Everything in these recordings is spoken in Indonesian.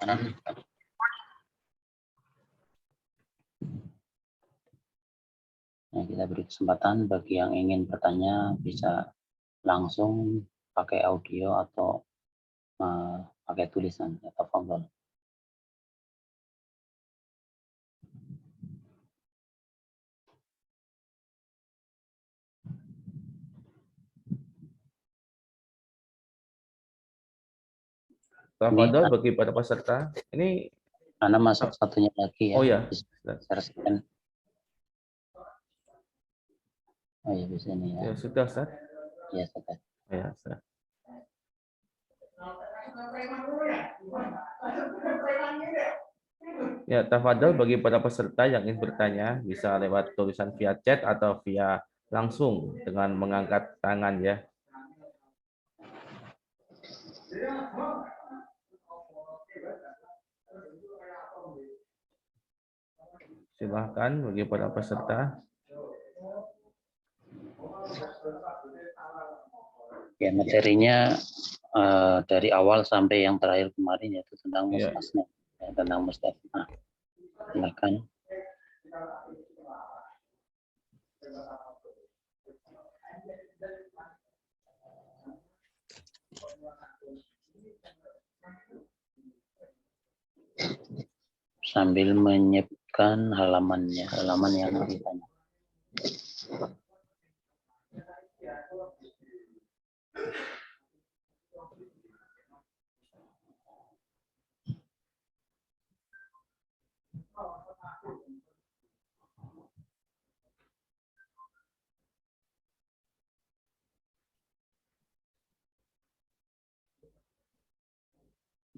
kanan. Nah, kita beri kesempatan bagi yang ingin bertanya bisa langsung pakai audio atau pakai tulisan atau file. Tafadhol bagi para peserta. Ini Anda masuk satunya lagi ya. Oh ya. Oh ya, bisa ini ya. Ya sudah, Ustaz. Ya, sudah. Ya, Ustaz. Ya, tafadhol bagi para peserta yang ingin bertanya bisa lewat tulisan via chat atau via langsung dengan mengangkat tangan ya. Silahkan bagi para peserta. Ya, materinya dari awal sampai yang terakhir kemarin yaitu tentang mustasna, ya, tentang mustasna. Silakan. Sambil menyiapkan halaman yang ditanya.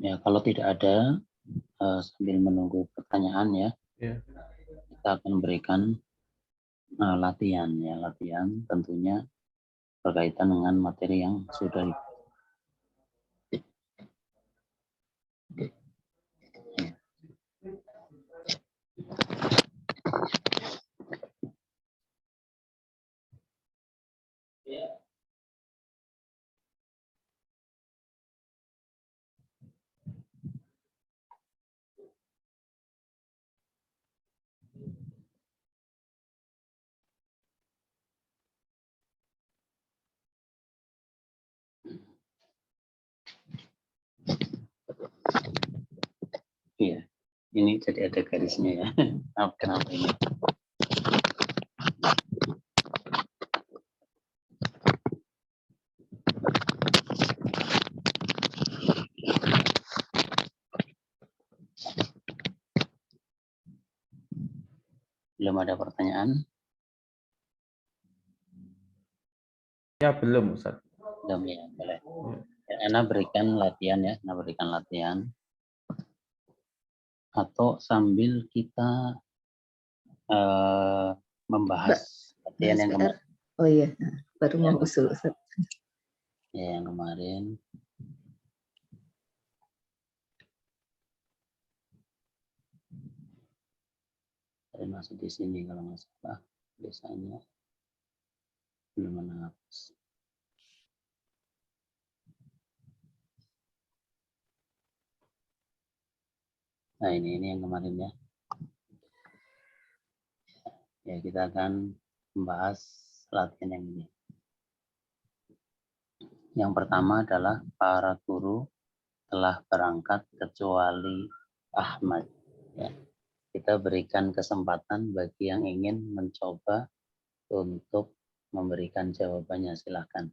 Ya, kalau tidak ada, sambil menunggu pertanyaan ya, kita akan berikan latihan tentunya berkaitan dengan materi yang sudah Iya, ini jadi ada garisnya ya. Kenapa ini? Belum ada pertanyaan? Ya, belum, Ustaz. Belum ya, boleh. Ana berikan latihan ya, Ana berikan latihan. Atau sambil kita membahas latihan yang kemarin. Oh iya, baru mau usul. Ya, yang kemarin. Saya masuk di sini kalau nggak salah. Biasanya belum menghapus. Nah, ini yang kemarin ya. Ya, kita akan membahas latihan yang ini. Yang pertama adalah para guru telah berangkat kecuali Ahmad. Ya. Kita berikan kesempatan bagi yang ingin mencoba untuk memberikan jawabannya, silakan.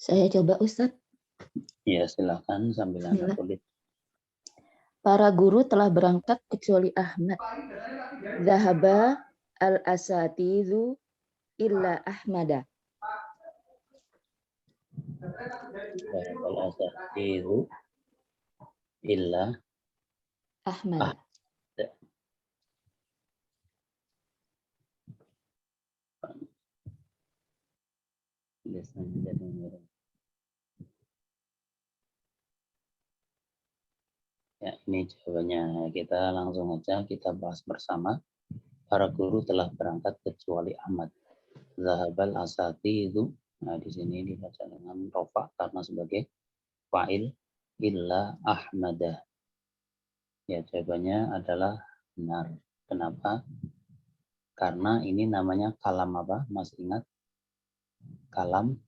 Saya coba, Ustadz. Ya, silakan sambil Anda tulis. Para guru telah berangkat kecuali Ahmad. Zahaba al-asatizu illa Ahmada. Al-asatizu illa Ahmad. Ya, ini jawabannya. Kita langsung aja kita bahas bersama. Para guru telah berangkat kecuali Ahmad. Zahabal asatizu Nah, di sini dibaca dengan rofa karena sebagai fa'il illa Ahmadah. Ya, jawabannya adalah benar. Kenapa? Karena ini namanya kalam apa? Masih ingat? Kalam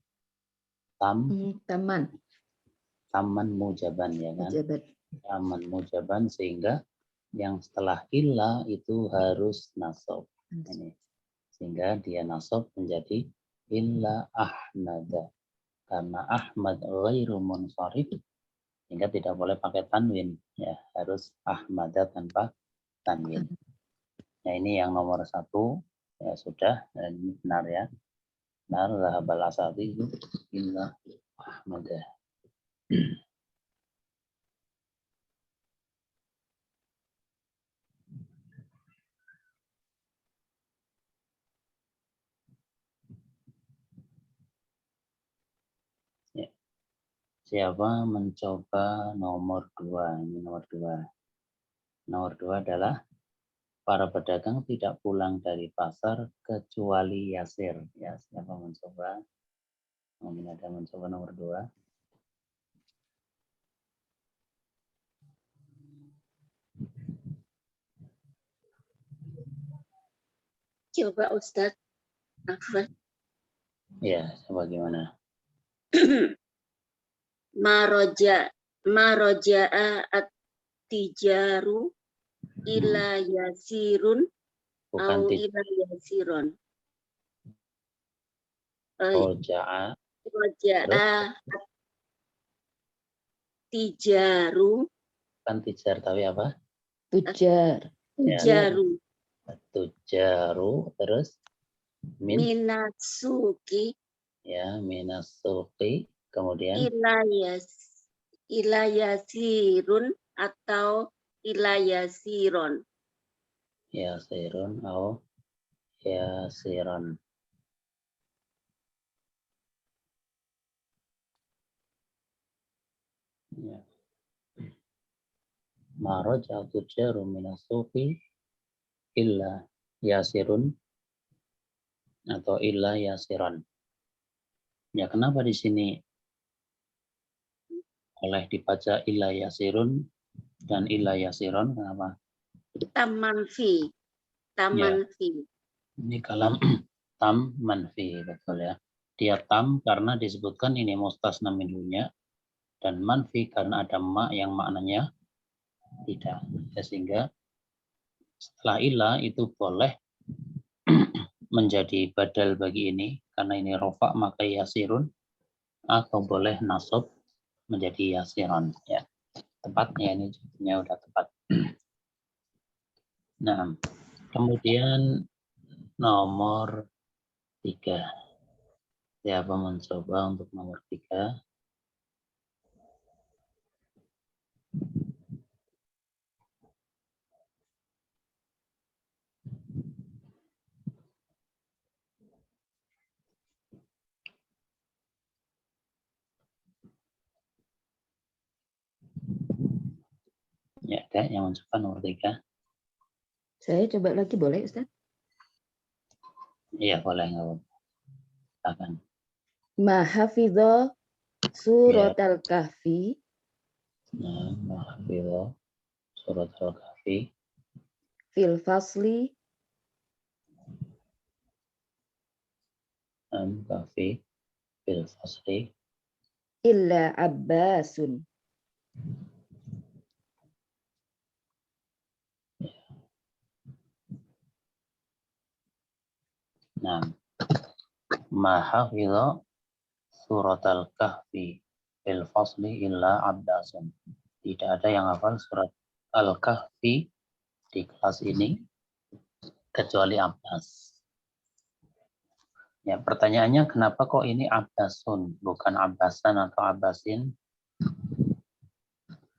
Taman. taman mujaban, ya kan? Pejabat. Taman mujaban, sehingga yang setelah illa itu harus nasab. Ini. Sehingga dia nasab menjadi illa Ahmada. Karena Ahmad ghairu munsharif, sehingga tidak boleh pakai tanwin, ya harus Ahmada tanpa tanwin. Nah, ini yang nomor 1, ya sudah, dan ini benar ya. Benar, zahabal asati itu illa Ahmada. Ya. Siapa mencoba nomor 2? Ini nomor 2. Nomor 2 adalah para pedagang tidak pulang dari pasar kecuali Yasir. Ya, siapa mencoba? Mungkin ada mencoba nomor 2. Coba Ustadz. Afwan. Ya, coba gimana? Maroja'a at-tijaru ila yasirun Bukan au ila yasiron. roja'a. Roja'a at-tijaru. Bukan tijar, tapi apa? Tujar. Tijaru. Tujaru, terus Minasuki ya, minasuki, kemudian ila yasirun atau ila yasiron. yasirun au yasiron. Ya. Maraja tujaru minasuki illa yasirun atau illa yasiron. Ya, kenapa di sini oleh dibaca illa yasirun dan illa yasiron? Kenapa? Taman fi. Ini kalam tam manfi, betul ya. Dia tam karena disebutkan ini mustasna minhunya, dan manfi karena ada ma yang maknanya tidak. Ya, sehingga setelah illa itu boleh menjadi badal bagi ini, karena ini rofa maka yasirun, atau boleh nasab menjadi yasiron. Ya, tepatnya ini jadinya udah tepat. Nah, kemudian nomor 3. Siapa mencoba untuk nomor 3? Ya, ada yang mencoba nomor 3? Saya coba lagi boleh Ustaz? Iya, boleh, nggak apa-apa. Silakan. Ma hafidha surat al-kahfi Nah, mahfidhah surat al-kahfi fil fasli kahfi fil fasli illa abbasun. Nah, mahafidha surat al-kahfi fil fasli illa abbasun. Tidak ada yang hafal surat al-kahfi di kelas ini kecuali Abbas. Ya, pertanyaannya kenapa kok ini Abbasun bukan Abbasan atau Abbasin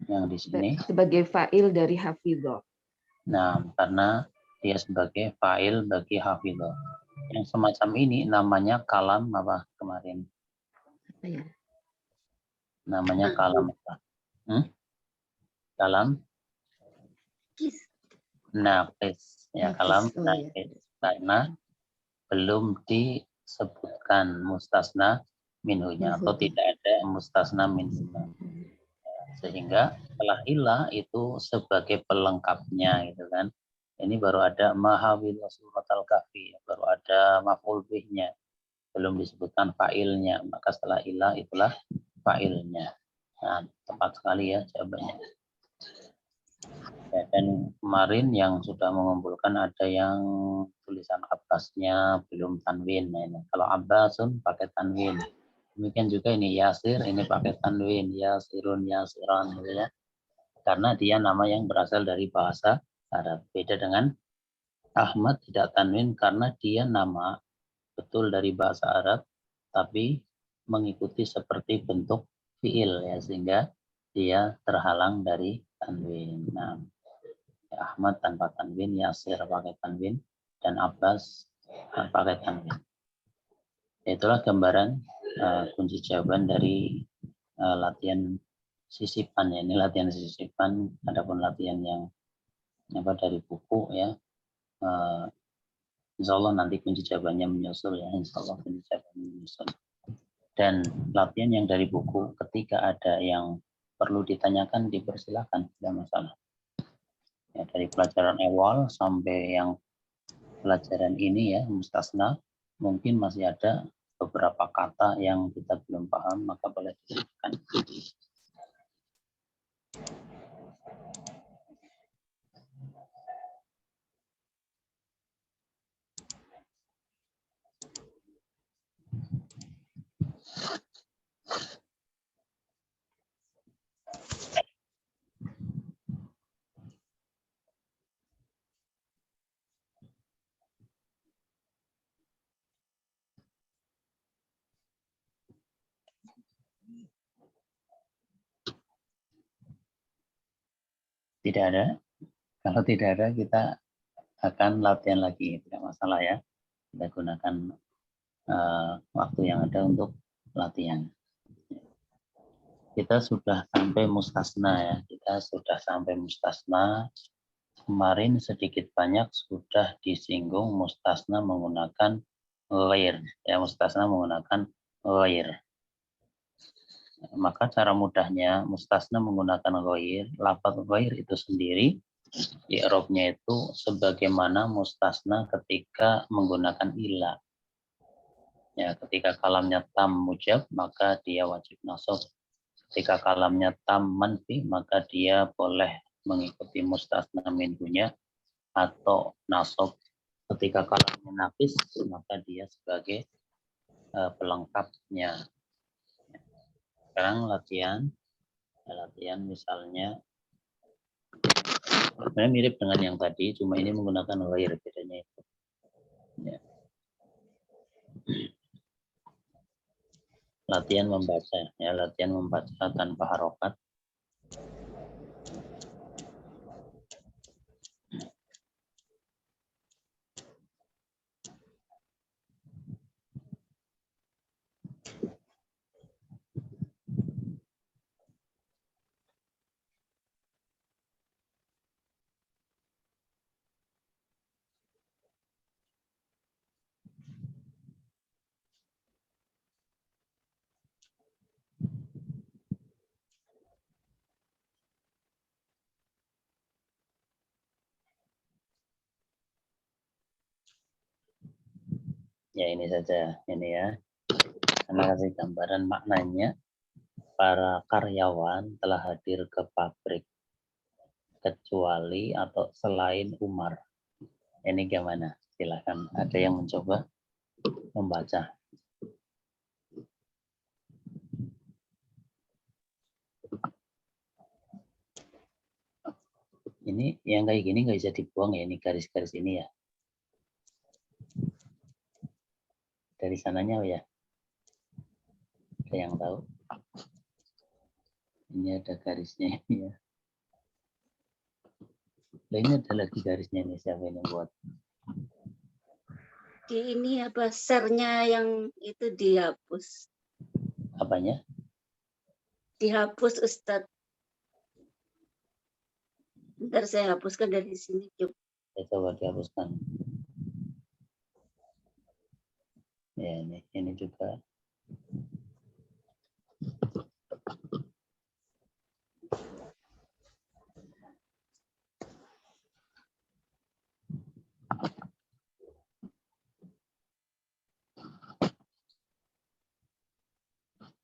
yang di sini? Sebagai fa'il dari hafidha. Nah, karena dia sebagai fa'il bagi hafidhah. Yang semacam ini namanya kalam apa kemarin? Apa ya? Namanya kalam apa? Kalam naqis. Ya, kalam naqis. Karena belum disebutkan mustasna minhunya atau tidak ada mustasna minhunya. Sehingga setelah ilah itu sebagai pelengkapnya gitu kan. Ini baru ada mahawil surat al-kahfi, baru ada maf'ul bihnya, belum disebutkan fa'ilnya, maka setelah ilah itulah fa'ilnya. Nah, tepat sekali ya jawabannya. Ya, dan kemarin yang sudah mengumpulkan ada yang tulisan abbasnya belum tanwin. Nah, ini. Kalau abbasun pakai tanwin. Demikian juga ini Yasir, ini pakai tanwin. Yasirun, Yasiran gitu ya. Karena dia nama yang berasal dari bahasa Arab. Beda dengan Ahmad tidak tanwin karena dia nama betul dari bahasa Arab, tapi mengikuti seperti bentuk fiil ya, sehingga dia terhalang dari tanwin. Nah, Ahmad tanpa tanwin, Yasir pakai tanwin, dan Abbas pakai tanwin. Itulah gambaran kunci jawaban dari latihan sisipan ya. Ini latihan sisipan, adapun latihan yang dari buku ya. Insya Allah nanti kunci jawabannya menyusul ya. Insya Allah kunci jawabannya menyusul. Dan latihan yang dari buku, ketika ada yang perlu ditanyakan dipersilakan, tidak masalah. Ya, dari pelajaran awal sampai yang pelajaran ini ya, mustasna, mungkin masih ada beberapa kata yang kita belum paham, maka boleh ditanyakan. Tidak ada? Kalau tidak ada, kita akan latihan lagi, tidak masalah ya. Kita gunakan waktu yang ada untuk latihan. Kita sudah sampai mustasna ya. Kita sudah sampai mustasna. Kemarin sedikit banyak sudah disinggung mustasna menggunakan ghair. Ya, mustasna menggunakan ghair. Maka cara mudahnya mustasna menggunakan ghair, lafaz ghair itu sendiri i'rabnya itu sebagaimana mustasna ketika menggunakan ila. Ya, ketika kalamnya tam mujab maka dia wajib nasab. Ketika kalamnya tam manfi maka dia boleh mengikuti mustasna minhunya atau nasab. Ketika kalamnya nafis maka dia sebagai pelengkapnya. Sekarang latihan misalnya sebenarnya mirip dengan yang tadi, cuma ini menggunakan ghair, bedanya itu. Ya. Latihan membaca, ya, latihan membaca tanpa harokat. Ya ini saja, ini ya. Karena kasih gambaran maknanya, para karyawan telah hadir ke pabrik kecuali atau selain Umar. Ini gimana? Silakan. Ada yang mencoba membaca. Ini yang kayak gini nggak bisa dibuang ya, ini garis-garis ini ya. Dari sananya ya. Ada yang tahu? Ini ada garisnya ya. Nah, ini ada lagi garisnya nih, siapa yang buat? Di ini apa sernya yang itu dihapus. Apanya? Dihapus Ustadz. Ntar saya hapuskan dari sini. Ya, coba dihapuskan. Ya, ini juga.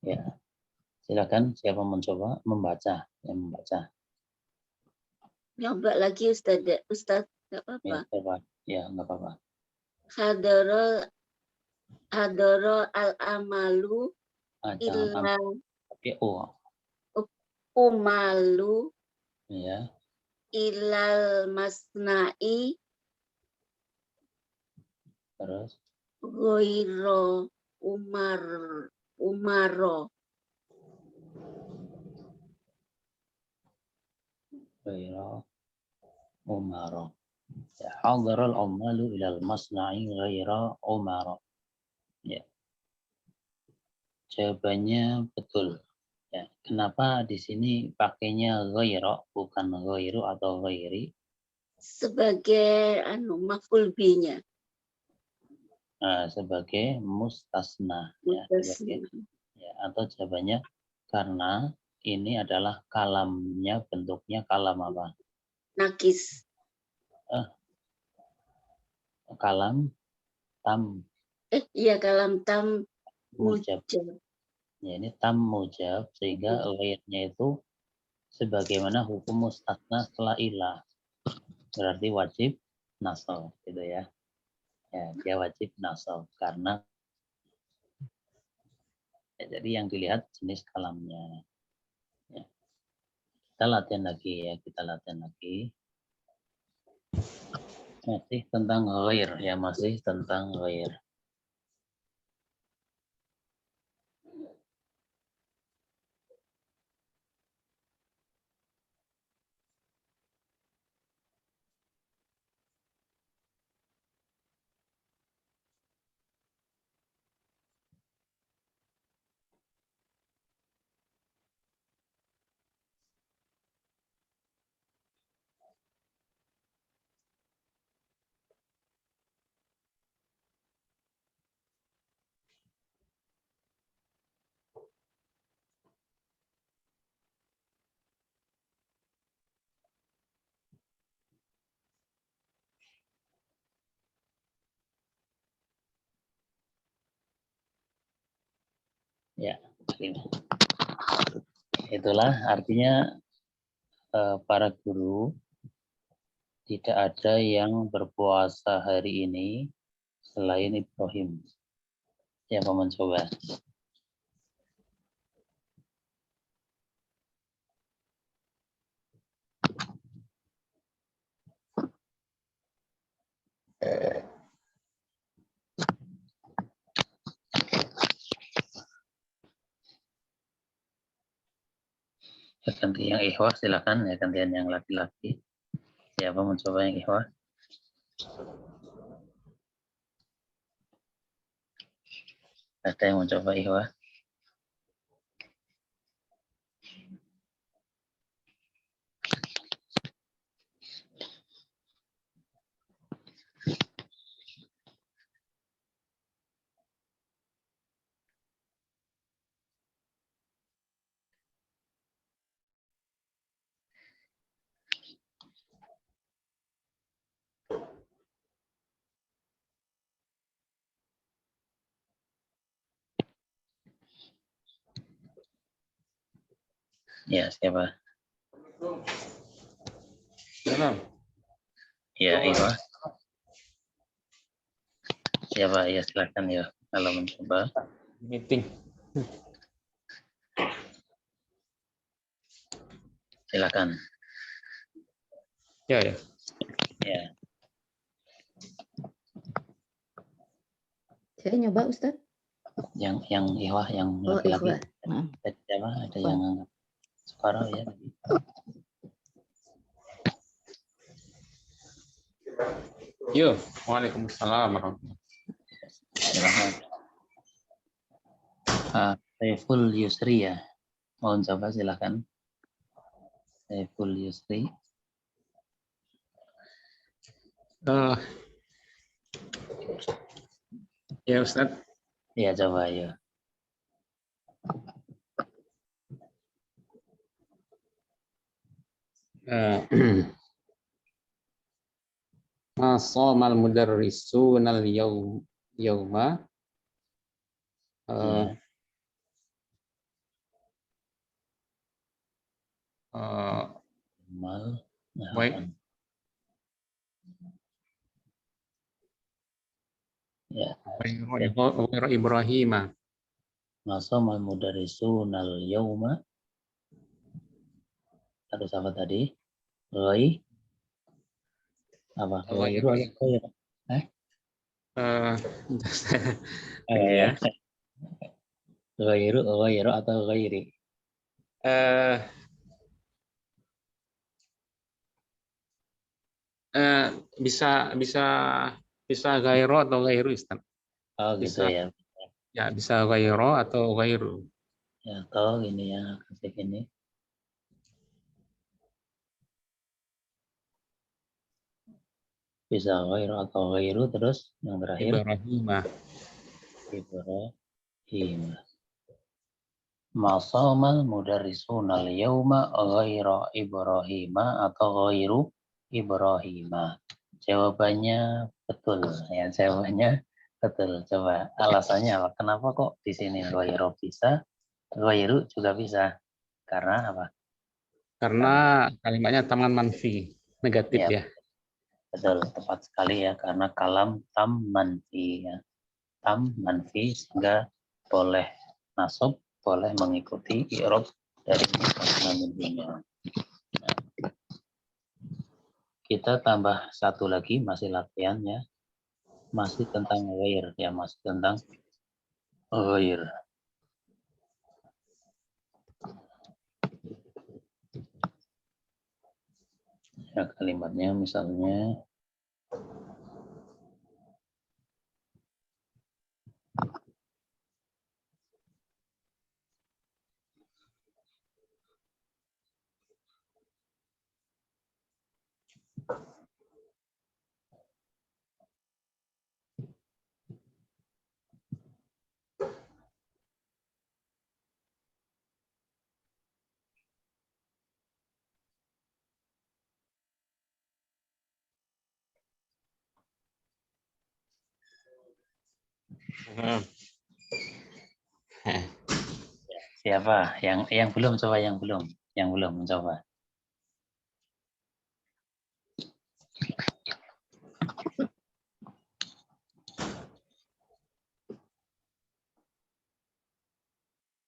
Ya, silakan siapa mencoba membaca, yang membaca. Coba lagi Ustaz, Ustaz, nggak Ya, apa-apa. coba. Ya, nggak apa-apa. Hadoro al-amalu Jangan illa pakai umalu ya. ilal masna'i Terus ghoiro umaro. ghaira umara. Ya, hadaral amalu ilal masna'i ghaira umara. Ya, jawabannya betul. Ya, kenapa di sini pakainya ghaira bukan ghairu atau ghairi? Sebagai maf'ul binya. Nah, sebagai mustasna ya, ya, atau jawabannya karena ini adalah kalamnya, bentuknya kalam apa? Nakis. Kalam tam Iya kalam tam mujab. mujab. Ya, ini tam mujab sehingga ghairnya itu sebagaimana hukum mustasna setelah ilah. Berarti wajib nasab gitu ya. Ya, dia wajib nasab karena ya, jadi yang dilihat jenis kalamnya. Ya. Kita latihan lagi ya, kita latihan lagi. Masih tentang ghair ya, masih tentang ghair. Ya, ini. Itulah artinya para guru tidak ada yang berpuasa hari ini selain Ibrahim. Siapa mencoba? Ganti yang ikhwah silakan ya, gantian yang laki-laki. Siapa mencoba yang ikhwah? Ada yang mencoba ikhwah? Ya, siapa? Ya, ikhwah. Siapa? Ya, silakan ya kalau mencoba. Meeting. Silakan. Ya. Ya. Saya nyoba Ustaz. Yang ikhwah, yang Oh, laki-laki. ikhwah. Maaf. Siapa? Ada Ikhwah. yang separuh ya. Yo, waalaikumsalam warahmatullahi Silakan. Saiful Yusri ya. Mohon coba silakan. Saiful Yusri. Ya Ustadz, Ya coba ya. Ma shamal mudarrisunal yauma Ya. Mal. Nah, baik. apa? Ya. Ghairu Ibrahim. Masomal mudarrisunal yauma. Harus apa tadi? Ghai. Apa? Ghairu atau ghairu? Ya. Ghairu atau ghairi? Bisa ghairu atau ghairu, Ustaz. Oh gitu Bisa ya. ya, bisa ghairu atau ghairu. Ya, atau ini ya, kasih ini. Bisa ghairu atau ghairu, terus yang terakhir Ibrahim. Ibrahim. Masamal mudarrisunal yauma ghaira Ibrahima atau ghairu Ibrahima. Jawabannya betul ya, jawabannya betul. Coba alasannya apa? Kenapa kok di sini ghairu bisa, ghairu juga bisa? Karena apa? Karena kalimatnya taman manfi, negatif Ya, ya. betul, tepat sekali ya, karena kalam tam manfi ya. Tam manfi sehingga boleh nasab, boleh mengikuti i'rab dari manfinya. Kita tambah satu lagi, masih latihannya, masih tentang ghair ya, masih tentang ghair. Ya, kalimatnya misalnya siapa yang belum coba, yang belum mencoba.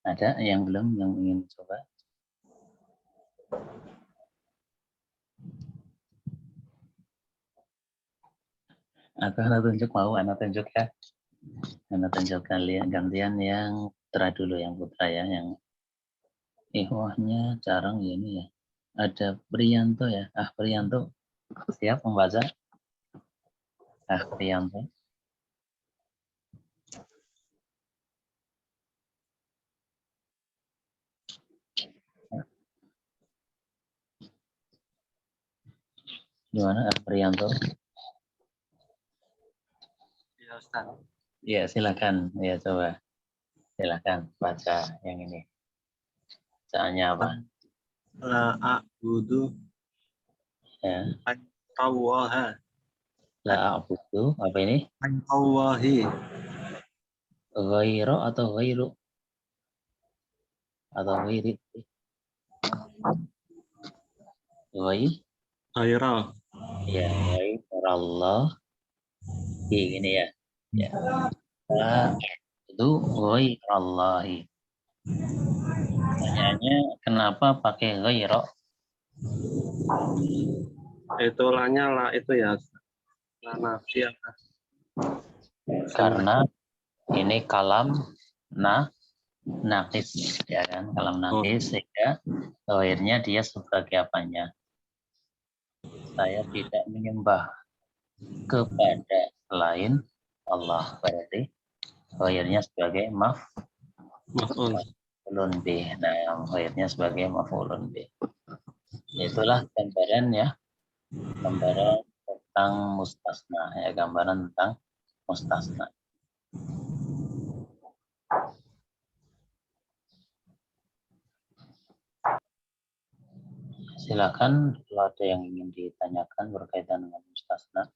Ada yang belum, yang ingin coba? Atau anak tunjuk, mau anak tunjuk ya? Anak tunjuk kalian, gantian yang putra dulu, yang putra ya, yang ikhwahnya jarang ya ini ya. Ada Priyanto ya. Priyanto siap membaca? Priyanto. Gimana Priyanto? Ya, Ustaz. Ya, silakan. Ya, coba. Silakan baca yang ini. Bacaannya apa? La a'budu Ya. tawaha La a'budu, apa ini? tawahi Ghairu atau ghairu? Atau ghairi? Ghair? ghaira. Ya, Allah. Ini ya. Ya. La itu ghairallahi. Pertanyaannya, kenapa pakai ghairu? Itu lanya lah itu ya. La nafi apa? Karena ini kalam nakis ya kan, kalam nakis, sehingga akhirnya dia sebagai apanya? Saya tidak menyembah kepada selain Allah, berarti akhirnya sebagai Maf'ul. maf'ulun bih. Nah, akhirnya sebagai maf'ulun bih. Itulah gambaran ya, gambaran tentang mustasna ya, gambaran tentang mustasna. Silakan kalau ada yang ingin ditanyakan berkaitan dengan mustasna.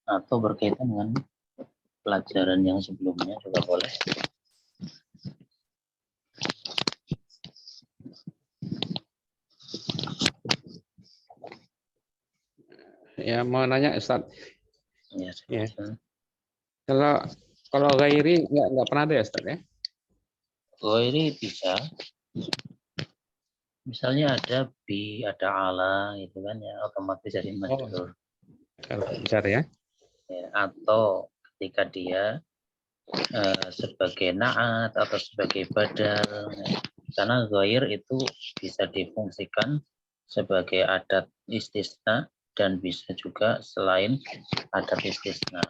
Atau berkaitan dengan pelajaran yang sebelumnya juga boleh. Ya, mau nanya Ustaz. Ya, Ya. silakan. Kalau gairi nggak pernah ada ya Ustaz ya? Oh, ini bisa. Misalnya ada bi, ada ala, itu kan ya otomatis jadi majrur. Kalau bicara ya. Ya, atau ketika dia sebagai naat atau sebagai badal, ya. Karena ghair itu bisa difungsikan sebagai adat istisna dan bisa juga selain adat istisna.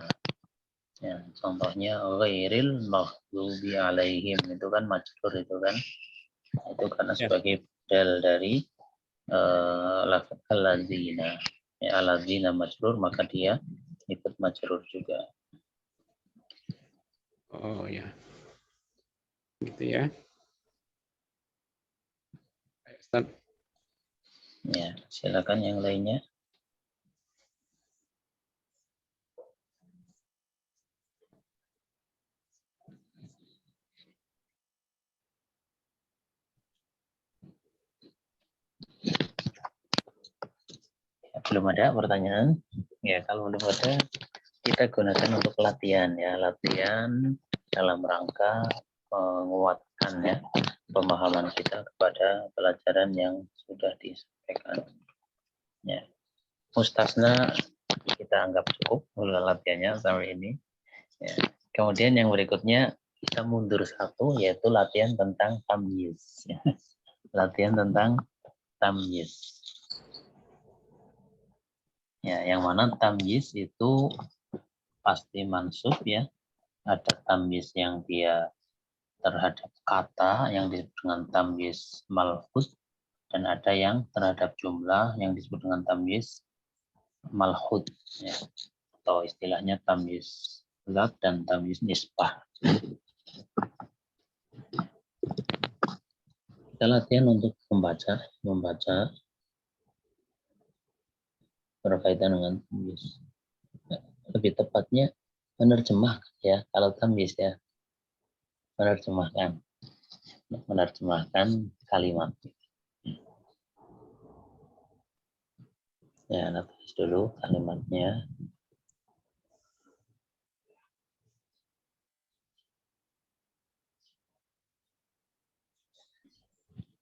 Ya, contohnya ghairil maghdubi alaihim itu kan majrur itu kan, itu karena Ya. sebagai badal dari lafaz alladzina. Ya, alladzina majrur maka dia ikut majrur juga. Oh ya. Gitu ya. Ustaz. Ya, silakan yang lainnya. Ya, belum ada pertanyaan? Ya, kalau belum ada, kita gunakan untuk latihan ya, latihan dalam rangka menguatkan ya pemahaman kita kepada pelajaran yang sudah disampaikan. Ya, mustasna kita anggap cukup latihannya sampai ini. Ya. Kemudian yang berikutnya kita mundur satu, yaitu latihan tentang tamyiz. Ya. Latihan tentang tamyiz. Ya, yang mana tamyiz itu pasti mansub ya. Ada tamyiz yang dia terhadap kata yang disebut dengan tamyiz malhud, dan ada yang terhadap jumlah yang disebut dengan tamyiz malhud ya. Atau istilahnya tamyiz lat dan tamyiz nisbah. Kita latihan untuk membaca berkaitan dengan tamyiz. Lebih tepatnya menerjemahkan ya, kalau tamyiz ya, menerjemahkan kalimat. Ya, tulis dulu kalimatnya.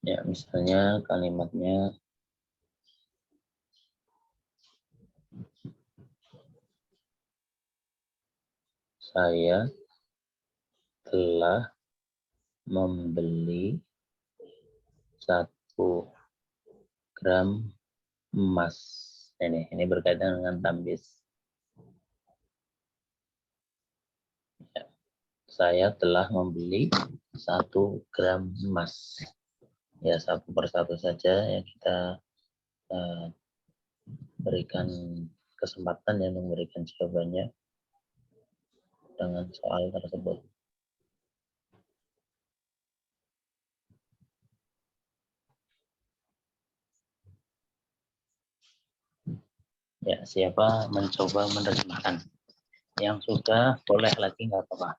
Ya, misalnya kalimatnya saya telah membeli 1 gram emas. Ini berkaitan dengan tamyiz. Ya. Saya telah membeli 1 gram emas. Ya, satu persatu saja ya kita berikan kesempatan yang memberikan jawabannya dengan soal tersebut. Ya, siapa mencoba menerjemahkan? Yang sudah boleh lagi nggak apa-apa.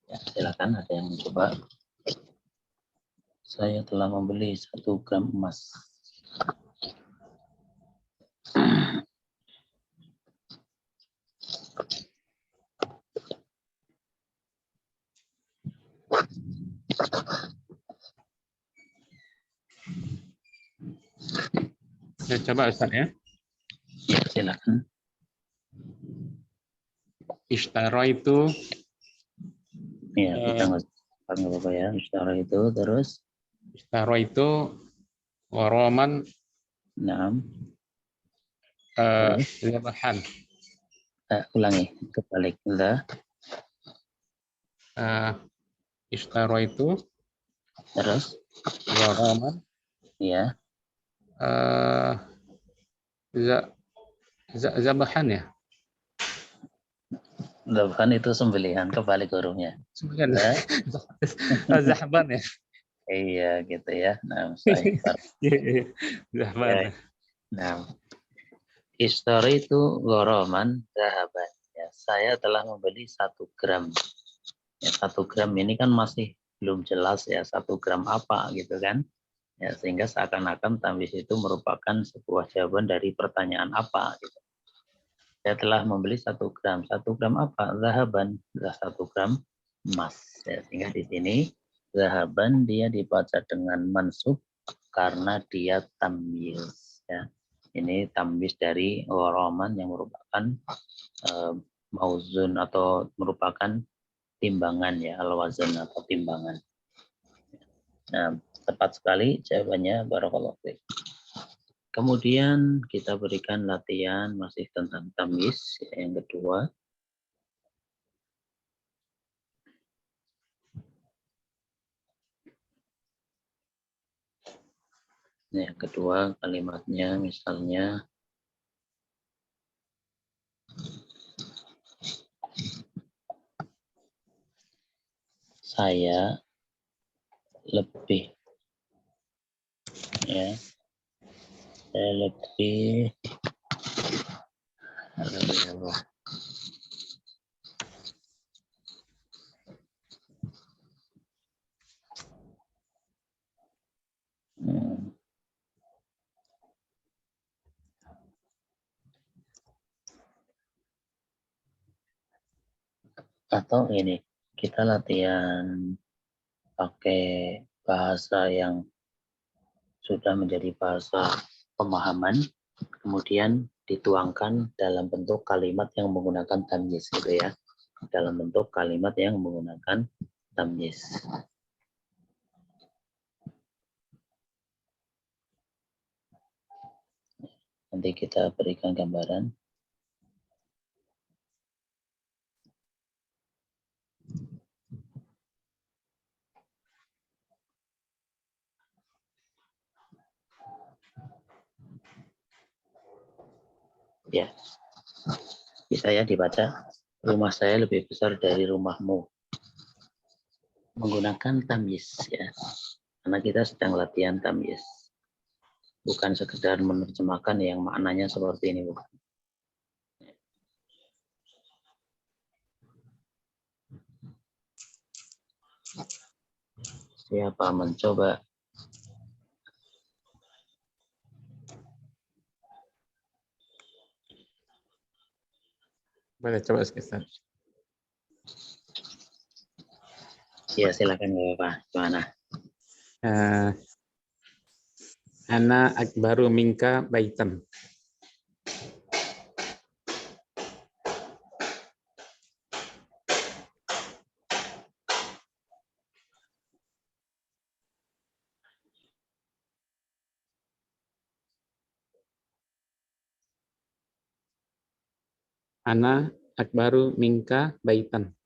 Ya, silakan ada yang mencoba. Saya telah membeli 1 gram emas. Ya, coba Ustaz ya. Ya, silakan. Ishtara itu Ya, kita nggak apa-apa ya. Secara itu terus Ishtara itu Waraman, Naam. zabahan. Ulangi, kebalik. The, Ishtaraitu, terus, waraman, ya. Zabahan ya. Zabhan itu sembelihan, kebalik hurufnya. Sebenarnya The, Zahban ya. iya gitu ya. Nah, sahih. Zahban. Ya. Nah, histori itu goroman zahaban. Ya, saya telah membeli 1 gram. Ya, 1 gram ini kan masih belum jelas ya 1 gram apa gitu kan. Ya, sehingga seakan-akan tamyiz itu merupakan sebuah jawaban dari pertanyaan apa gitu. Saya telah membeli 1 gram. 1 gram apa? Zahaban. 1 gram emas. Ya, sehingga di sini zahaban dia dibaca dengan mansub karena dia tamyiz. Ya. Ini tamyiz dari gharaman yang merupakan mauzun atau merupakan timbangan ya, al-wazan atau timbangan. Nah, tepat sekali jawabannya, barakallahu fiik. Kemudian kita berikan latihan masih tentang tamyiz yang kedua. Yang kedua kalimatnya misalnya saya lebih, ya, saya lebih atau ini kita latihan pakai bahasa yang sudah menjadi bahasa pemahaman, kemudian dituangkan dalam bentuk kalimat yang menggunakan tamyiz gitu ya, dalam bentuk kalimat yang menggunakan tamyiz. Nanti kita berikan gambaran. Ya, bisa ya dibaca. Rumah saya lebih besar dari rumahmu. Menggunakan tamyiz ya. Karena kita sedang latihan tamyiz. Bukan sekedar menerjemahkan yang maknanya seperti ini, bukan. Siapa mencoba? Boleh coba Ustaz. Ya, silakan Bapak. Gimana? Ana akbaru minka baitan. Ana akbaru minka baitan.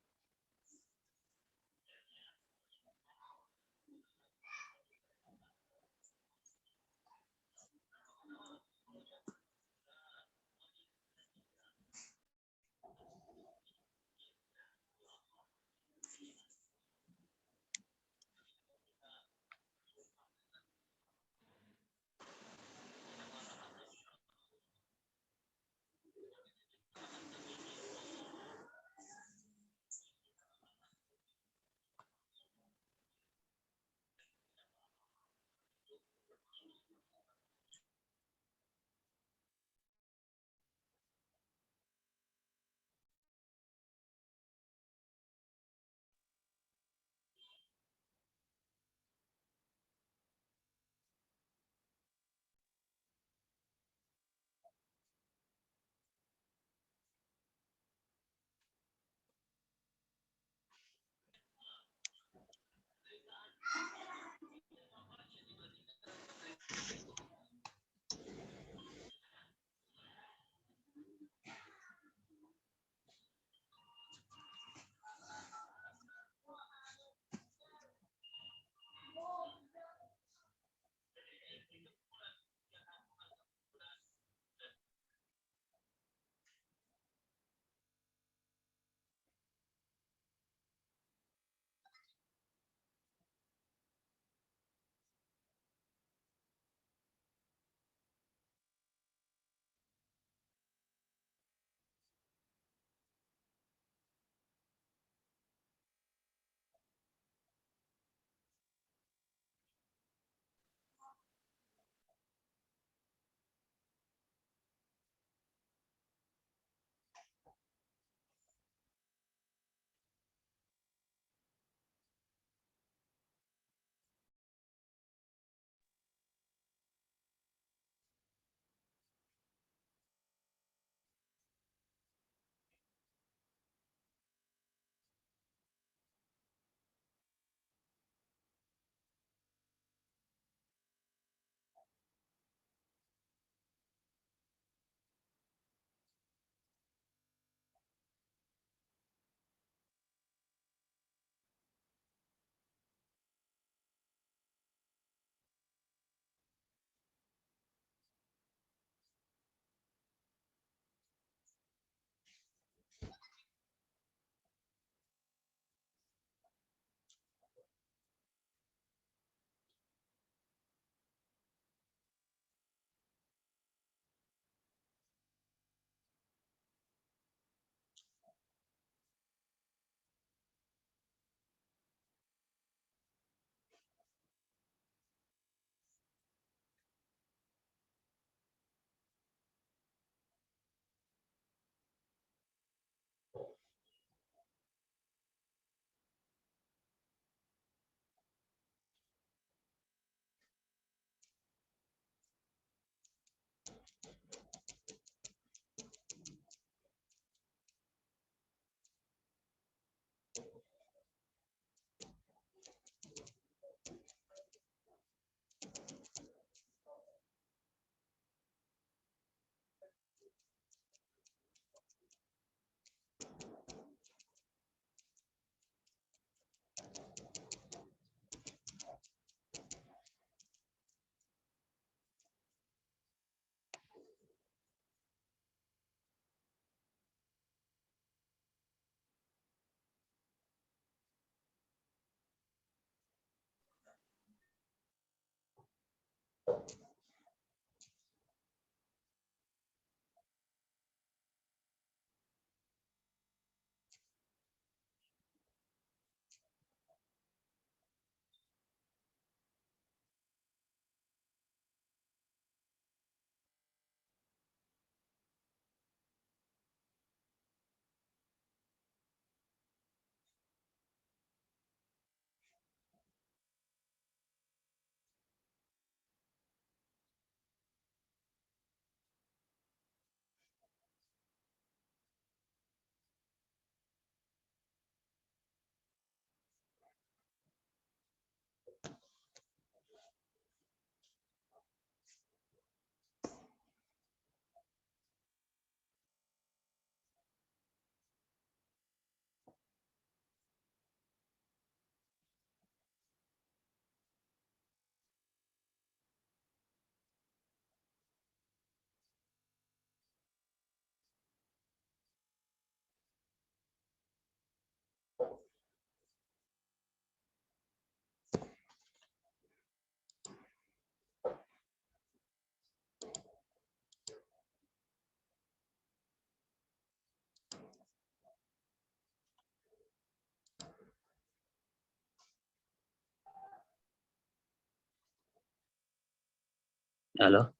Halo?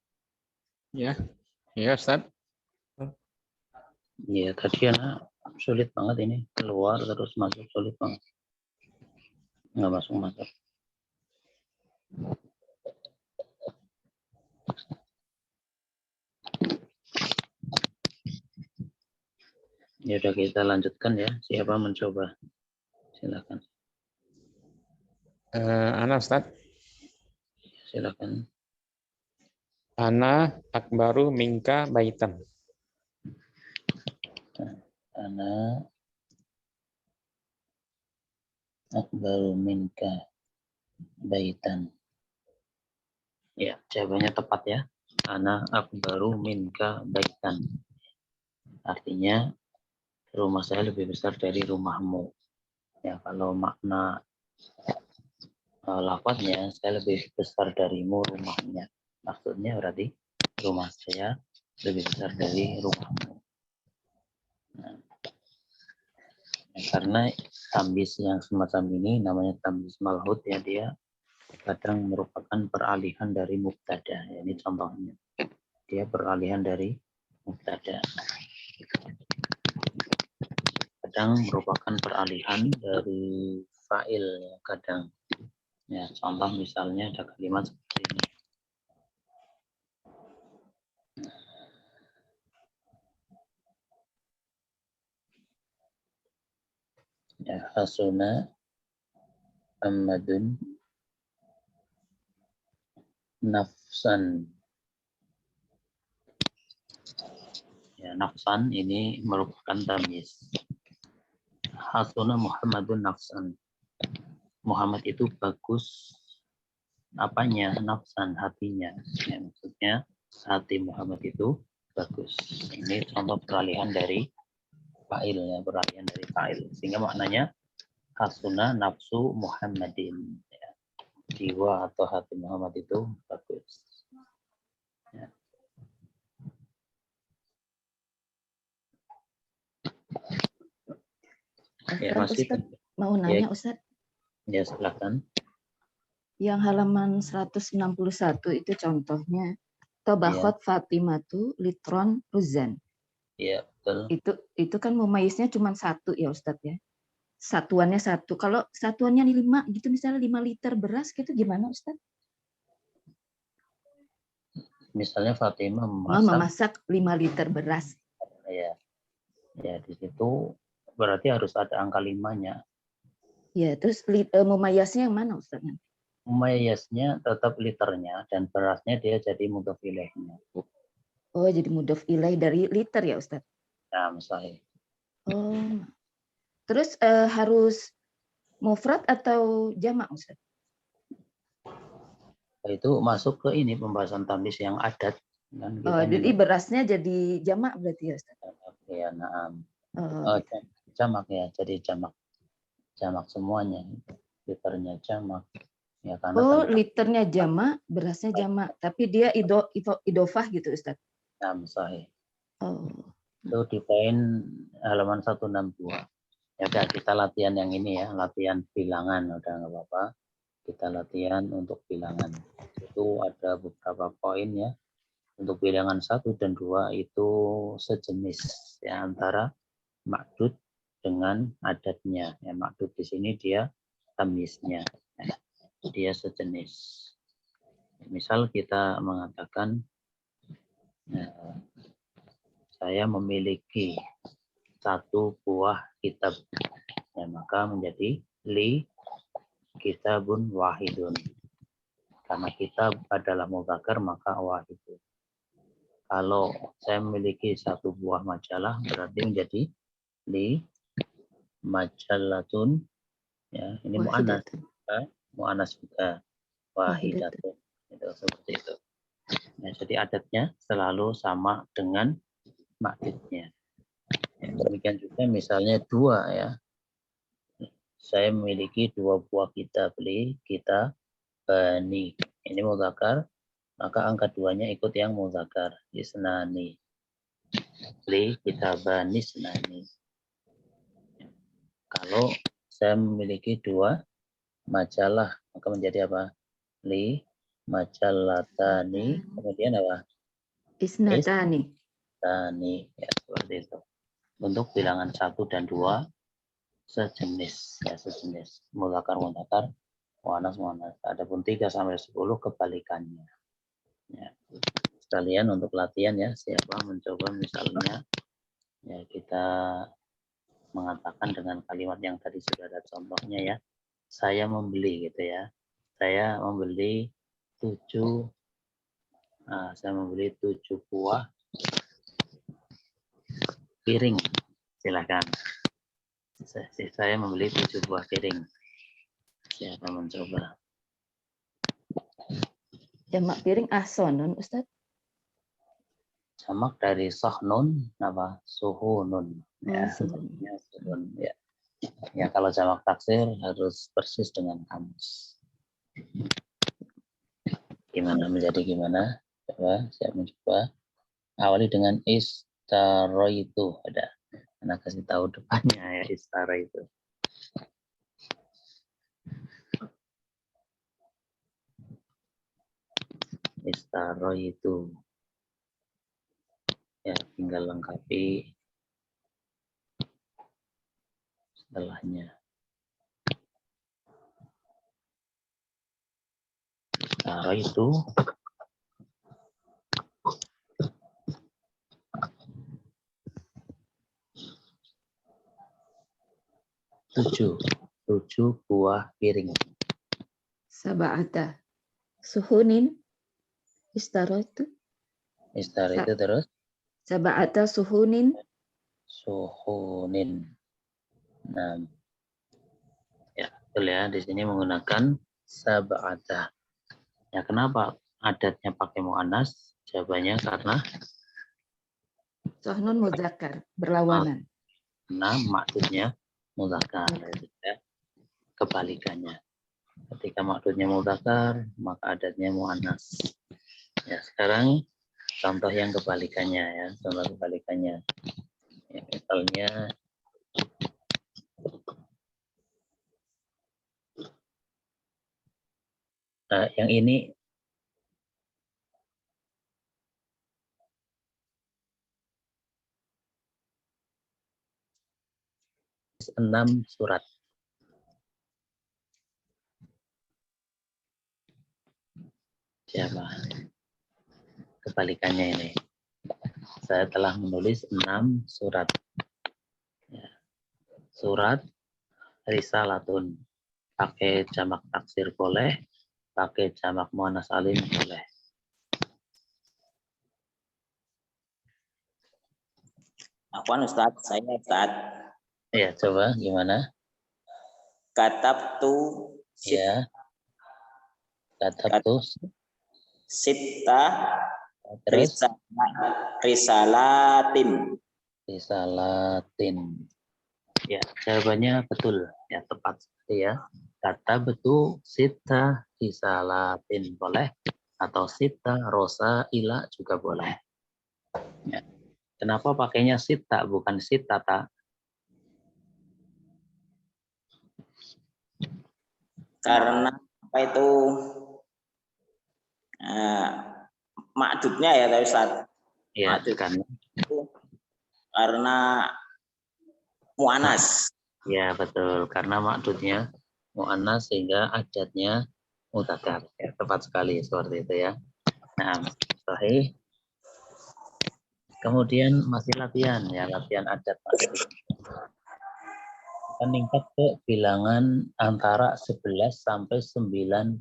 Ya, ya Ustaz. Ya, tadi anak sulit banget ini. Keluar terus masuk, sulit banget. Nggak masuk-masuk. Ya udah kita lanjutkan ya. Siapa mencoba? Silakan. Ana Ustaz. Silakan. Ana akbaru minka baitan. Ana akbaru minka baitan. Ya, jawabannya tepat ya. Ana akbaru minka baitan. Artinya rumah saya lebih besar dari rumahmu. Ya, kalau makna lafaznya saya lebih besar darimu rumahnya. Maksudnya berarti rumah saya lebih besar dari rumahmu. Nah, karena tambis yang semacam ini namanya tambis malhut ya, dia kadang merupakan peralihan dari mubtada. Ya, ini contohnya. Dia peralihan dari mubtada. Kadang merupakan peralihan dari fa'il ya, kadang. Ya, contoh misalnya ada kalimat seperti ini. Ya, hasuna Muhammadun nafsan. Ya, nafsan ini merupakan tamyiz. Hasuna Muhammadun nafsan. Muhammad itu bagus apanya? Nafsan, hatinya. Ya, maksudnya hati Muhammad itu bagus. Ini contoh peralihan dari fa'il ya, peralihan dari fa'il. Sehingga maknanya hasuna nafsu Muhammadin. Ya, jiwa atau hati Muhammad itu bagus. Ya. Ya, masih Ustaz, mau ya, nanya Ustaz, ya silakan. yang halaman 161 itu contohnya Tabakhat Fatimatu litron ruzan. Ya, betul. Itu kan mumayiznya cuma satu ya Ustaz ya. Satuannya satu. Kalau satuannya 5 gitu, misalnya 5 liter beras gitu, gimana Ustaz? Misalnya Fatimah Memasak 5 liter beras. Ya, ya di situ berarti harus ada angka 5-nya. Ya, terus mumayasnya yang mana Ustaz? Mumayyaznya tetap liternya dan berasnya dia jadi mudhof ilaihnya. Oh, jadi mudhof ilaih dari liter ya Ustaz? Nah, misalnya. Oh. Terus harus mufrad atau jamak Ustaz? Itu masuk ke ini pembahasan tamyiz yang adat kan kita. Oh, jadi berasnya jadi jamak berarti ya Ustaz? Ya, na'am. Oh, Jamak ya, jadi jamak. Jamak semuanya. Liternya jamak. Ya, karena Oh, tanda liternya jamak, berasnya jamak, tapi dia idofah gitu, Ustaz. enam sahih. Oh, Itu di poin halaman 162. Ya udah, kita latihan yang ini ya, latihan bilangan, udah nggak apa-apa. Kita latihan untuk bilangan. Itu ada beberapa poin ya. Untuk bilangan 1 dan 2 itu sejenis ya, antara makdud dengan adatnya. Ya, makdud di sini dia tamyiznya. Ya, dia sejenis. Misal kita mengatakan saya memiliki satu buah kitab, ya, maka menjadi li kitabun wahidun. Karena kitab adalah mudzakkar maka wahidun. Kalau saya memiliki satu buah majalah berarti menjadi li majalatun, ya, ini mu'annas, wahidatun. mu'annas juga wahidatun. Itu seperti itu. Ya, jadi adatnya selalu sama dengan makdudnya. Ya, demikian juga misalnya dua ya. Saya memiliki dua buah kitab, li kita bani. Ini mudzakkar, maka angka duanya ikut yang mudzakkar, isnani. Li kita bani isnani. Kalau saya memiliki dua majalah, maka menjadi apa? Li majalatani, kemudian apa? Isnatani. Tani, ya, seperti itu. Untuk bilangan 1 dan 2 sejenis, ya, sejenis. Mudzakkar mudzakkar, muannas muannas. Adapun 3 sampai 10 kebalikannya. Ya. Sekalian untuk latihan ya, siapa mencoba misalnya ya kita mengatakan dengan kalimat yang tadi sudah ada contohnya ya. Saya membeli gitu ya. Saya membeli 7 buah piring. Silakan. Saya membeli 7 buah piring. Siapa mencoba? Jamak piring ahsonun, Ustaz. Jamak dari sahnun apa? Suhunun. Ya, Suhun. suhun, ya. Ya, kalau jamak taksir harus persis dengan kamus. Gimana menjadi gimana? Coba saya mencoba. Awali dengan istaro itu ada. Karena kasih tahu depannya ya, istaro itu. Istaro itu. Ya, tinggal lengkapi setelahnya. Istaro itu tujuh buah piring. Sab'ata. Suhunin. Istaro itu. Istaro itu terus Sab'ata suhunin. suhunin. Nah, ya betul ya, di sini menggunakan sab'ata. Ya, kenapa adatnya pakai mu'annas? Jawabannya karena Sohnun mudzakkar. Berlawanan. maksudnya mudzakkar, ya. Kebalikannya. Ketika maksudnya mudzakkar, maka adatnya mu'annas. Ya, sekarang contoh yang kebalikannya ya, contoh kebalikannya. Ya, misalnya yang ini enam surat. Siapa? Kebalikannya ini. Saya telah menulis 6 surat. Ya. Surat risalatun. Pakai jamak taksir boleh, pakai jamak muannas salim boleh. Afwan Ustaz, saya Ustaz. Ya, coba gimana? Katabtu Ya. Katabtu sitta terus risalatin. risalatin. Ya, jawabannya betul. Ya, tepat sekali ya. katabtu sita risalatin boleh, atau sita rosa ila juga boleh. Ya. Kenapa pakainya sita bukan sitata? Karena apa itu makdudnya ya Pak Ustaz. Ya, Makdud karena itu karena mu'anas. ya betul, karena makdudnya mu'annas sehingga adatnya mudzakkar. Ya, tepat sekali seperti itu ya. Nah, sahih. Kemudian masih latihan ya, latihan adat makdud. Meningkat ke bilangan antara 11 sampai 99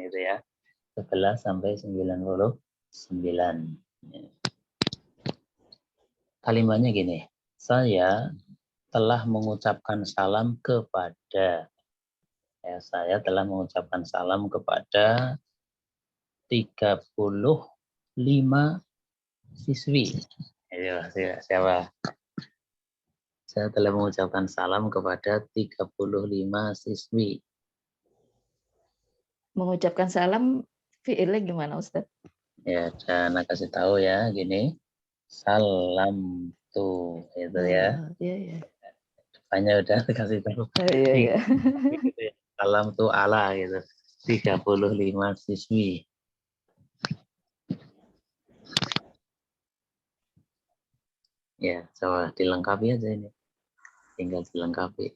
itu ya. 11 sampai 99. Kalimatnya gini, saya telah mengucapkan salam kepada, ya, saya telah mengucapkan salam kepada 35 siswi. Ayo, siapa? Saya telah mengucapkan salam kepada 35 siswi. Mengucapkan salam fi'ilnya gimana Ustaz? Ya, dan kasih tahu ya, gini. Salam tuh, itu ya. Iya, iya. Hanya udah kasih tahu. Iya, iya. Gitu ya. Salam tuh ala gitu. 35 siswi. Ya, coba dilengkapi aja ini. Tinggal dilengkapi.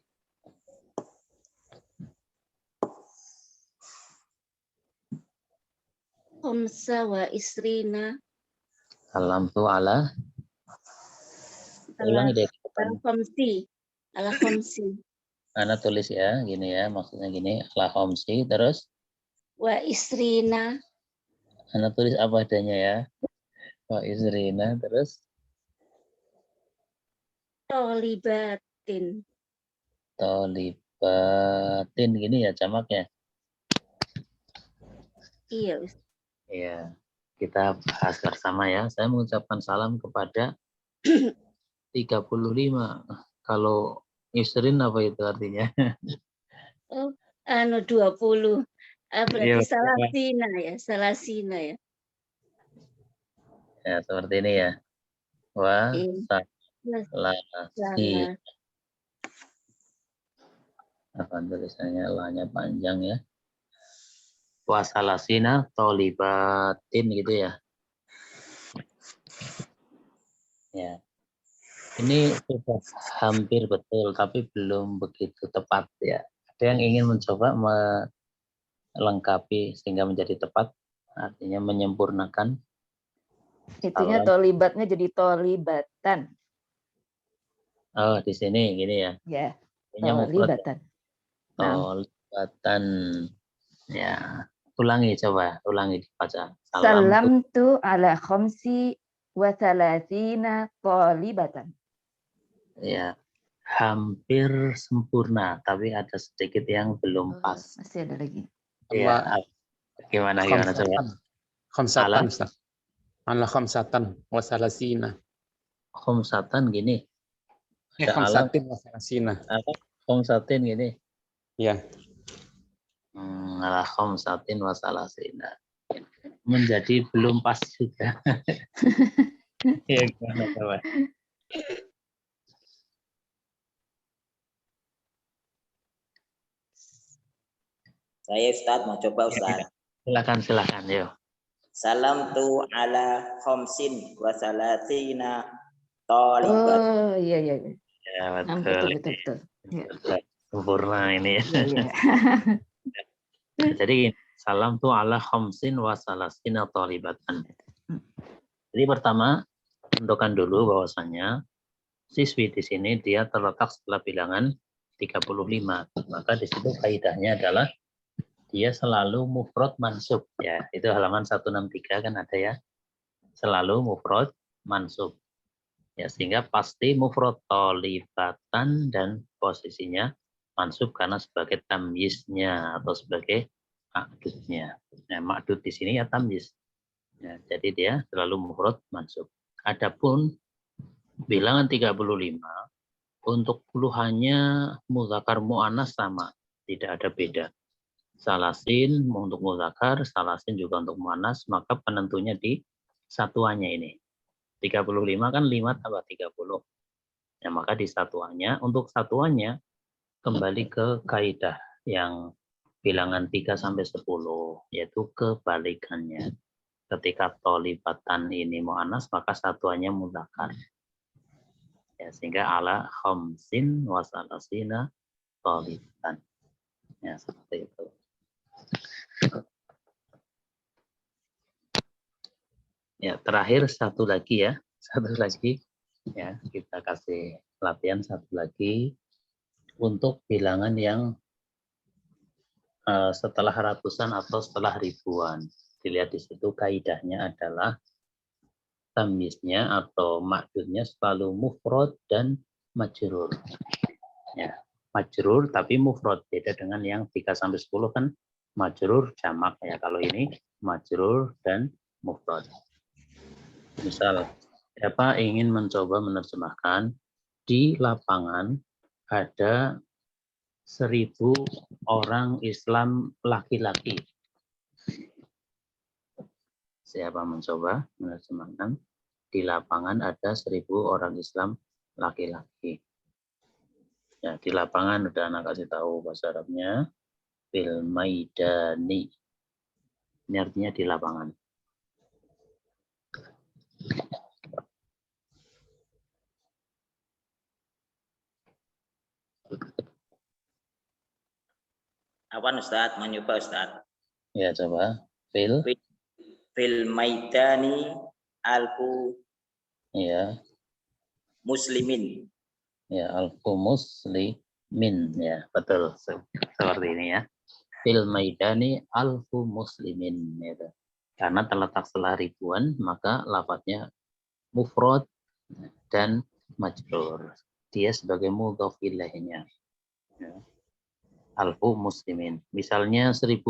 Khamsa wa isrina. Salam tuh ala. Ulangi deh. Al-khamsi. Al-khamsi. Ana tulis ya, gini ya, maksudnya gini. Ala khomsi, terus Wa isrina. Ana tulis apa adanya ya. Wa isrina, terus Tolibatin. tolibatin, gini ya jamaknya. Iya Ustaz. Iya, kita bahas bersama ya. Saya mengucapkan salam kepada 35. Kalau Yusrin apa itu artinya? Oh, 20. Berarti Iya, salasina ya. Salasina ya. ya seperti ini ya. Wa Iya. salasi. Apa tulisannya? Lanya panjang ya. Wa salasina tolibatin gitu ya. Ya. Ini sudah hampir betul, tapi belum begitu tepat ya. Ada yang ingin mencoba melengkapi sehingga menjadi tepat, artinya menyempurnakan. Itunya Salam. tolibatnya jadi tolibatan. Oh, di sini gini ya. Ya, Ini mufrad ya. tolibatan. Nah, Tolibatan. Ya, ulangi dibaca. salam tu ala khamsi wa thalathina tolibatan. Ya, hampir sempurna, tapi ada sedikit yang belum pas. Masih ada lagi. Ya, gimana coba? Khamsatan, Ustaz. Ala khamsatan wa salasina. Khomsatan gini. Khamsatin wa salasina. Apa? Khomsatin gini. Ya. Ala khomsatin wa salasina. Menjadi belum pas juga. Ya, gimana coba? Saya Ustaz mau coba Ustaz. Silakan, yuk. Salam tu ala khamsin wa salatina talibat. Oh, iya. Ya, Betul. betul. Ya. Sempurna ini ya. Iya. Jadi salam tu ala khamsin wa salasina talibatan. Jadi pertama, tentukan dulu bahwasanya siswi di sini dia terletak setelah bilangan 35. Maka di situ kaidahnya adalah dia selalu mufrad mansub ya. Itu halaman 163 kan ada ya. Selalu mufrad mansub. Ya, sehingga pasti mufrad talibatan dan posisinya mansub karena sebagai tamyiznya atau sebagai ma'dudnya. Nah, ma'dud di sini ya tamyiz. Ya, jadi dia selalu mufrad mansub. Adapun bilangan 35 untuk puluhannya muzakkar muannas sama. tidak ada beda. Salasin untuk muzakkar, salasin juga untuk muannas, maka penentunya di satuannya ini. 35 kan 5 tambah 30. Ya, maka di satuannya, untuk satuannya kembali ke kaidah yang bilangan 3 sampai 10, yaitu kebalikannya. Ketika tolibatan ini muannas, maka satuannya muzakkar. Ya, sehingga ala khamsin wa salasina tolibatan. Ya, seperti itu. Ya, terakhir satu lagi ya. Satu lagi. Ya, kita kasih latihan satu lagi untuk bilangan yang setelah ratusan atau setelah ribuan. Dilihat di situ kaidahnya adalah tamyiznya atau ma'dudnya selalu mufrad dan majrur. Ya, majrur tapi mufrad, beda dengan yang 3 sampai 10 kan majrur jamak ya. Kalau ini majrur dan mufrad. Misal, siapa ingin mencoba menerjemahkan di lapangan ada 1000 orang Islam laki-laki. Siapa mencoba menerjemahkan di lapangan ada 1000 orang Islam laki-laki. Ya, di lapangan udah anak kasih tahu bahasa Arabnya fil maidani. Ini artinya di lapangan. Apa Ustaz? Mau nyoba Ustaz? Ya, coba. Fil maidani alfu Ya, muslimin. ya alfu muslimin. Ya, betul. Seperti ini ya. Fil maidani alfu muslimin. Gitu. Karena terletak setelah ribuan, maka lafadznya mufrad dan majrur. Dia sebagai mudhof ilaihnya. Ya. Alfu muslimin. Misalnya 1000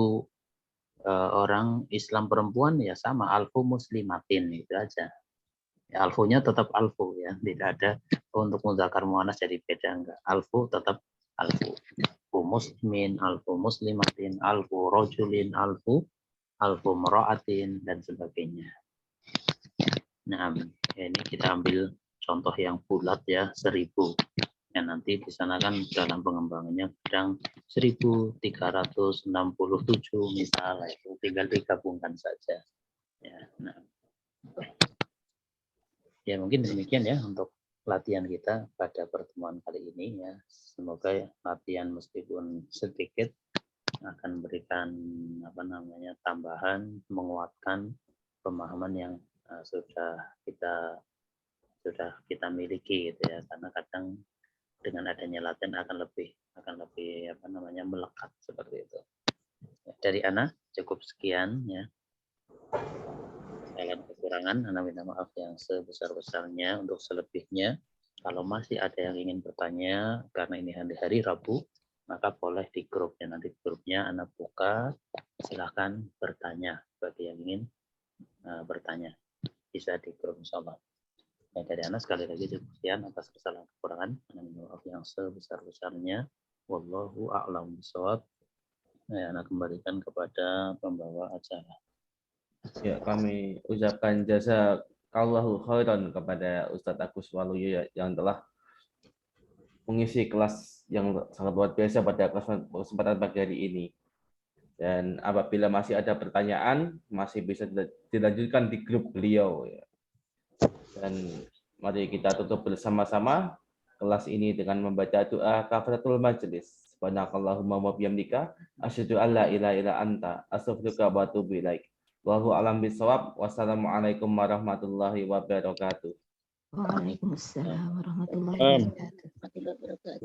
orang Islam perempuan ya sama alfu muslimatin itu aja. Ya, alfunya tetap alfu ya, tidak ada untuk muzakkar muannas jadi beda enggak. Alfu tetap alfu. Alfu muslimin, alfu muslimatin, alfu rajulin, alfu mara'atin dan sebagainya. Nah, ini kita ambil contoh yang bulat ya, 1000. Ya, nanti di sana kan dalam pengembangannya kadang 1367 misalnya, itu tinggal digabungkan saja. Ya, nah. Ya mungkin demikian ya untuk latihan kita pada pertemuan kali ini ya. Semoga latihan meskipun sedikit akan memberikan tambahan, menguatkan pemahaman yang sudah kita miliki gitu ya. Karena kadang dengan adanya latihan akan lebih melekat seperti itu. Dari Ana cukup sekian ya. Dalam kekurangan, Ana minta maaf yang sebesar-besarnya. Untuk selebihnya, kalau masih ada yang ingin bertanya, karena ini hari Rabu, maka boleh di grupnya. Nanti grupnya Ana buka, silahkan bertanya bagi yang ingin bertanya. Bisa di grup insyaallah. Ya, dari Ana sekali lagi cukup sekian atas kesalahan kekurangan. Ana minta maaf yang sebesar-besarnya. Wallahu a'lam bishawab. Ya, Ana kembalikan kepada pembawa acara. Ya, kami ucapkan jazakallahu khairan kepada Ustadz Agus Waluyo yang telah mengisi kelas yang sangat luar biasa pada kesempatan pagi hari ini. Dan apabila masih ada pertanyaan, masih bisa dilanjutkan di grup beliau. Dan mari kita tutup bersama-sama kelas ini dengan membaca doa kafaratul majelis. Subhanakallahumma wa bihamdika asyhadu an la ilaha illa anta astaghfiruka wa atubu ilaik. Wallahu a'lam bishawab. Wassalamualaikum warahmatullahi wabarakatuh. Waalaikumsalam warahmatullahi wabarakatuh.